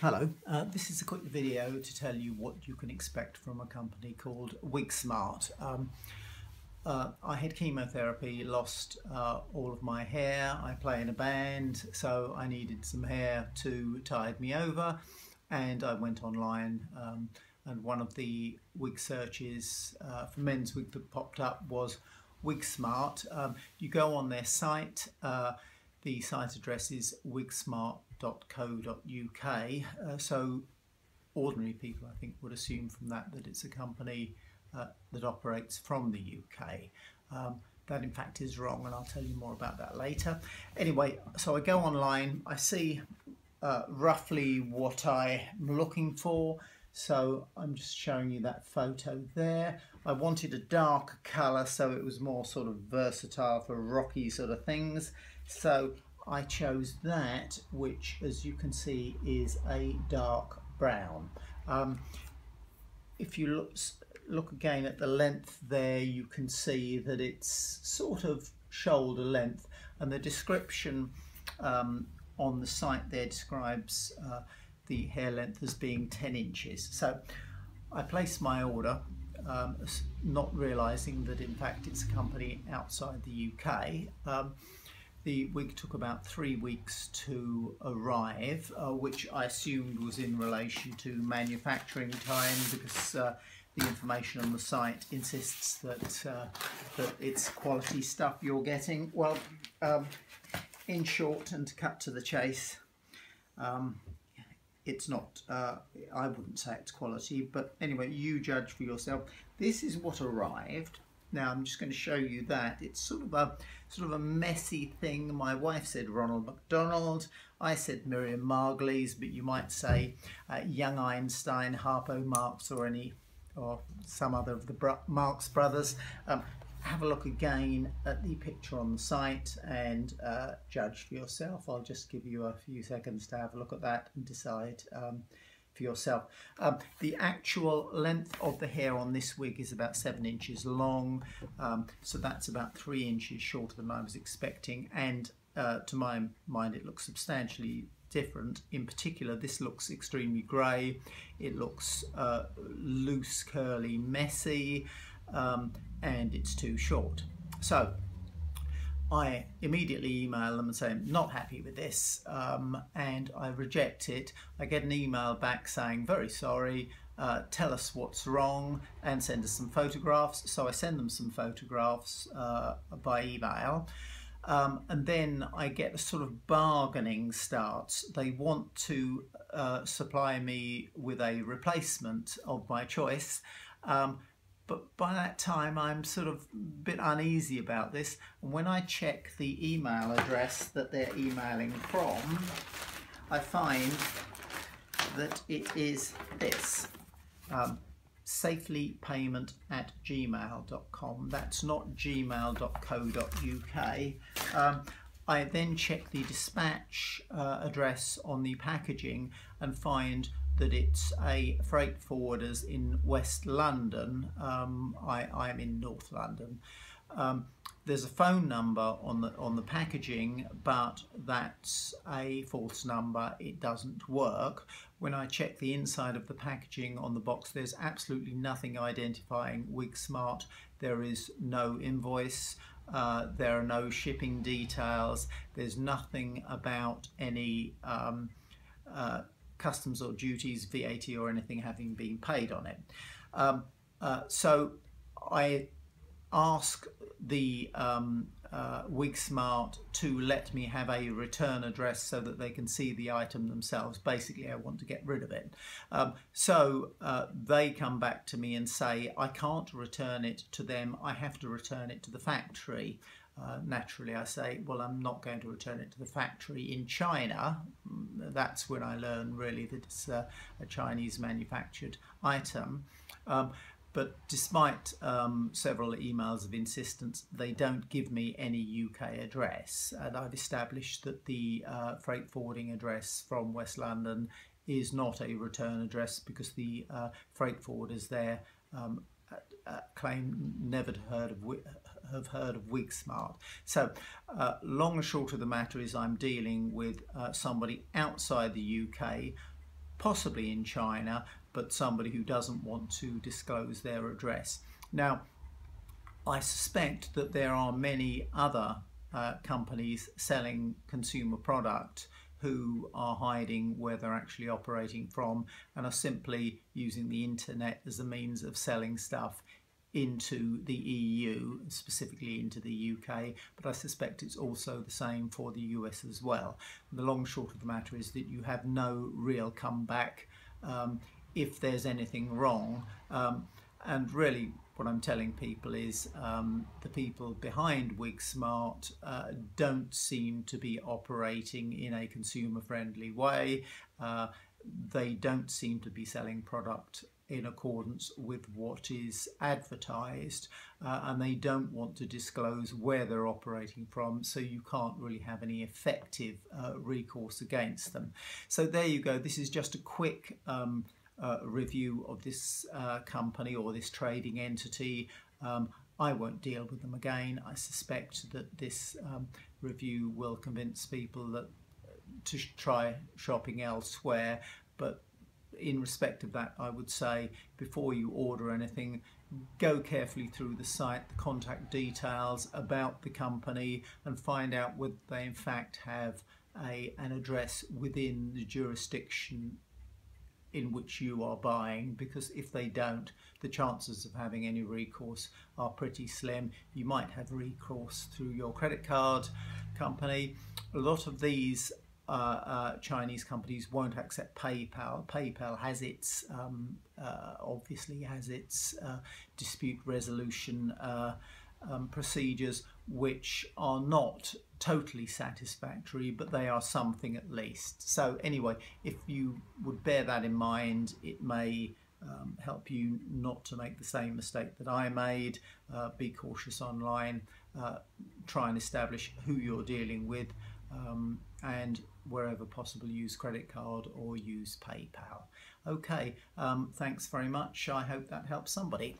Hello, this is a quick video to tell you what you can expect from a company called WIGSMART. I had chemotherapy, lost all of my hair. I play in a band, so I needed some hair to tide me over, and I went online and one of the wig searches for men's wig that popped up was WIGSMART. You go on their site. The site address is wigsmart.co.uk, so ordinary people I think would assume from that it's a company that operates from the UK. That in fact is wrong, and I'll tell you more about that later. Anyway, so I go online, I see roughly what I'm looking for, so I'm just showing you that photo there. I wanted a darker colour so it was more sort of versatile for rocky sort of things. So I chose that, which as you can see is a dark brown. If you look again at the length there, you can see that it's sort of shoulder length, and the description on the site there describes the hair length as being 10 inches. So I placed my order, not realising that in fact it's a company outside the UK. The wig took about 3 weeks to arrive, which I assumed was in relation to manufacturing time, because the information on the site insists that it's quality stuff you're getting. Well, in short, and to cut to the chase, it's not, I wouldn't say it's quality, but anyway, you judge for yourself. This is what arrived. Now I'm just going to show you that. It's sort of a messy thing. My wife said Ronald McDonald, I said Miriam Margolyes, but you might say Young Einstein, Harpo Marx, or some other of the Marx brothers. Have a look again at the picture on the site and judge for yourself. I'll just give you a few seconds to have a look at that and decide for yourself. The actual length of the hair on this wig is about 7 inches long, so that's about 3 inches shorter than I was expecting, and to my mind it looks substantially different. In particular, this looks extremely grey, it looks loose, curly, messy, and it's too short. So I immediately email them and say I'm not happy with this, and I reject it. I get an email back saying very sorry, tell us what's wrong and send us some photographs. So I send them some photographs by email, and then I get a sort of bargaining starts. They want to supply me with a replacement of my choice, but by that time I'm sort of a bit uneasy about this, and when I check the email address that they're emailing from, I find that it is this, safelypayment@gmail.com. That's not gmail.co.uk. I then check the dispatch address on the packaging and find that it's a freight forwarders in West London. I'm in North London. There's a phone number on the packaging, but that's a false number. It doesn't work. When I check the inside of the packaging on the box, there's absolutely nothing identifying WIGSMART. There is no invoice. There are no shipping details. There's nothing about any customs or duties, VAT or anything having been paid on it. So I ask the WIGSMART to let me have a return address so that they can see the item themselves. Basically, I want to get rid of it. So they come back to me and say I can't return it to them, I have to return it to the factory. Naturally I say, well, I'm not going to return it to the factory in China. That's when I learn really that it's a Chinese manufactured item. But despite several emails of insistence, they don't give me any UK address, and I've established that the freight forwarding address from West London is not a return address, because the freight forwarders there claim never to have heard of WIGSMART. So long and short of the matter is I'm dealing with somebody outside the UK, possibly in China, but somebody who doesn't want to disclose their address. Now, I suspect that there are many other companies selling consumer product who are hiding where they're actually operating from and are simply using the internet as a means of selling stuff into the EU, specifically into the UK, but I suspect it's also the same for the US as well. The long and short of the matter is that you have no real comeback if there's anything wrong, and really what I'm telling people is the people behind WIGSMART don't seem to be operating in a consumer-friendly way. They don't seem to be selling product in accordance with what is advertised, and they don't want to disclose where they're operating from, so you can't really have any effective recourse against them. So there you go. This is just a quick review of this company or this trading entity. I won't deal with them again. I suspect that this review will convince people that to try shopping elsewhere, but in respect of that, I would say before you order anything, go carefully through the site, the contact details about the company, and find out whether they in fact have an address within the jurisdiction in which you are buying, because if they don't, the chances of having any recourse are pretty slim. You might have recourse through your credit card company. A lot of these Chinese companies won't accept PayPal. PayPal has its obviously has its dispute resolution procedures, which are not totally satisfactory, but they are something at least. So anyway, if you would bear that in mind, it may help you not to make the same mistake that I made. Be cautious online, try and establish who you're dealing with, and wherever possible use credit card or use PayPal. Okay, thanks very much. I hope that helps somebody.